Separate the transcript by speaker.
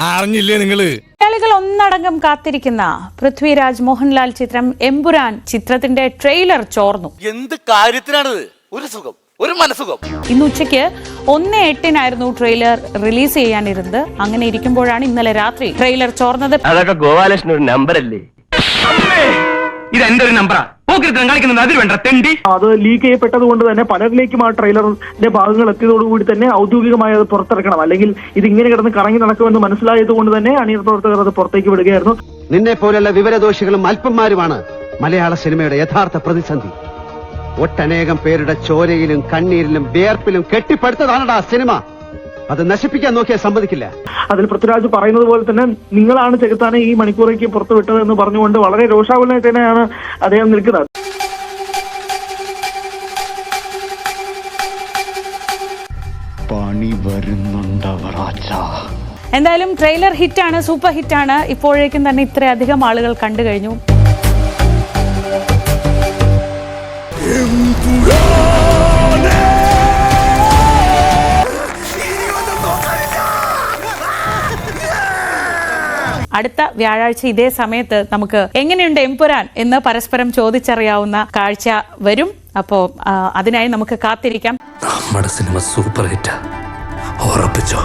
Speaker 1: അറിഞ്ഞില്ലേ നിങ്ങള്?
Speaker 2: മലയാളികൾ ഒന്നടങ്കം കാത്തിരിക്കുന്ന പൃഥ്വിരാജ് മോഹൻലാൽ ചിത്രം എമ്പുരാൻ ചിത്രത്തിന്റെ ട്രെയിലർ ചോർന്നു.
Speaker 3: എന്ത് കാര്യത്തിനാണിത്? ഒരു സുഖം, ഒരു മനസുഖം.
Speaker 2: ഇന്ന് ഉച്ചയ്ക്ക് 1:08 ട്രെയിലർ റിലീസ് ചെയ്യാനിരുന്നത്. അങ്ങനെ ഇരിക്കുമ്പോഴാണ് ഇന്നലെ രാത്രി ട്രെയിലർ ചോർന്നത്.
Speaker 4: അതൊക്കെ ഗോപാലകൃഷ്ണൻ ഒരു നമ്പർ അല്ലേ? ഇത് എന്റെ ഒരു നമ്പറാ.
Speaker 5: അത് ലീക്ക് ചെയ്യപ്പെട്ടത് കൊണ്ട് തന്നെ പലരിലേക്കും ആ ട്രെയിലറിന്റെ ഭാഗങ്ങൾ എത്തിയതോടുകൂടി തന്നെ ഔദ്യോഗികമായി അത് പുറത്തിറക്കണം, അല്ലെങ്കിൽ ഇത് ഇങ്ങനെ കിടന്ന് കറങ്ങി നടക്കുമെന്ന് മനസ്സിലായത് കൊണ്ട് തന്നെ അണിയർ പ്രവർത്തകർ അത് പുറത്തേക്ക് വിടുകയായിരുന്നു.
Speaker 6: നിന്നെ പോലുള്ള വിവരദോഷികളും അല്പന്മാരുമാണ് മലയാള സിനിമയുടെ യഥാർത്ഥ പ്രതിസന്ധി. ഒട്ടനേകം പേരുടെ ചോരയിലും കണ്ണീരിലും വിയർപ്പിലും കെട്ടിപ്പടുത്തതാണടാ സിനിമ. അത് നശിപ്പിക്കാൻ നോക്കിയാൽ സമ്മതിക്കില്ല.
Speaker 5: അതിൽ പൃഥ്വിരാജ് പറയുന്നത് പോലെ തന്നെ നിങ്ങളാണ് ചെകുത്താനെ ഈ മണിക്കൂറേക്ക് പുറത്തുവിട്ടത് എന്ന് പറഞ്ഞുകൊണ്ട് വളരെ രോഷാകുലനായി തന്നെയാണ് അദ്ദേഹം നിൽക്കുന്നത്.
Speaker 1: പണി വരുന്നുണ്ടവറാച്ച.
Speaker 2: എന്തായാലും ട്രെയിലർ ഹിറ്റാണ്, സൂപ്പർ ഹിറ്റാണ്. ഇപ്പോഴേക്കും തന്നെ ഇത്രയധികം ആളുകൾ കണ്ടു കഴിഞ്ഞു. അടുത്ത വ്യാഴാഴ്ച ഇതേ സമയത്ത് നമുക്ക് എങ്ങനെയുണ്ട് എമ്പുരാൻ എന്ന് പരസ്പരം ചോദിച്ചറിയാവുന്ന കാഴ്ച വരും. അപ്പോൾ അതിനായി നമുക്ക് കാത്തിരിക്കാം.
Speaker 1: നമ്മുടെ സിനിമ സൂപ്പർ ഹിറ്റാ, ഉറപ്പിച്ചോ?